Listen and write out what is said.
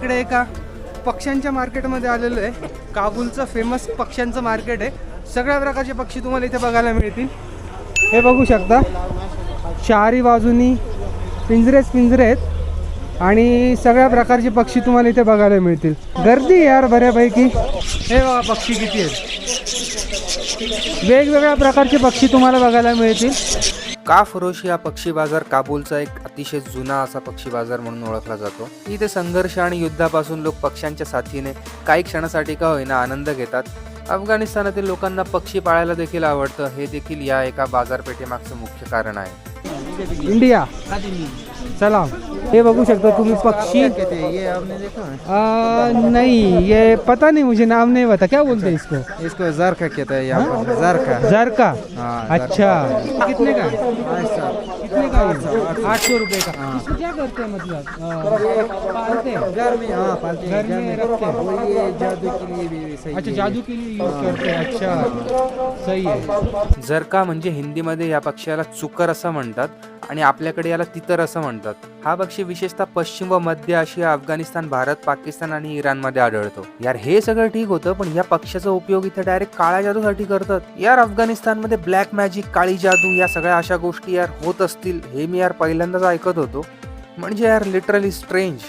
इकडे एका पक्ष्यांच्या मार्केटमध्ये आलेलो आहे. काबूलचं फेमस पक्ष्यांचं मार्केट आहे. सगळ्या प्रकारचे पक्षी तुम्हाला इथे बघायला मिळतील. हे बघू शकता, चारी बाजूनी पिंजरेच पिंजरे आहेत आणि सगळ्या प्रकारचे पक्षी तुम्हाला इथे बघायला मिळतील. गर्दी यार बऱ्यापैकी. हे बघा पक्षी किती आहेत. वेगवेगळ्या प्रकारचे पक्षी तुम्हाला बघायला मिळतील. काफरोशी हा पक्षी बाजार काबूलचा एक अतिशय जुना असा पक्षी बाजार म्हणून ओळखला जातो. इथे संघर्ष आणि युद्धापासून लोक पक्ष्यांच्या साथीने काही क्षणासाठी का होईना आनंद घेतात. अफगाणिस्तानातील लोकांना पक्षी पाळायला देखील आवडतं. हे देखील या एका बाजारपेठेमागचं मुख्य कारण आहे. इंडिया सलाम. ये बघू शकता तुम्ही पक्षी. ये आपने देखा है? नहीं, ये पता नहीं, मुझे नाम नहीं पता. क्या बोलते हैं इसको? इसको ज़रका कहते हैं यहाँ पर. ज़रका. जरका. हाँ, अच्छा, कितने का है? कितने का है? 800. 800 रुपये का. इसको क्या करते हैं मतलब? पालते हैं घर में, हाँ पालते हैं, घर में रखते हैं. और ये जादू के लिए भी सही अच्छा, है. जादू के लिए यूज करते हैं. अच्छा, सही है. जरका म्हणजे हिंदीमध्ये या पक्ष्याला चुकर असं म्हणतात आणि आपल्याकडे याला तितर असं म्हणतात. हा पक्षी विशेषतः पश्चिम व मध्य आशिया, अफगाणिस्तान, भारत, पाकिस्तान आणि इराणमध्ये आढळतो. यार हे सगळं ठीक होतं, पण या पक्ष्याचा उपयोग इथे डायरेक्ट काळ्या जादूसाठी करतात. यार अफगाणिस्तानमध्ये ब्लॅक मॅजिक, काळी जादू या सगळ्या अशा गोष्टी यार होत असतील हे मी यार पहिल्यांदाच ऐकत होतो. म्हणजे यार लिटरली स्ट्रेंज.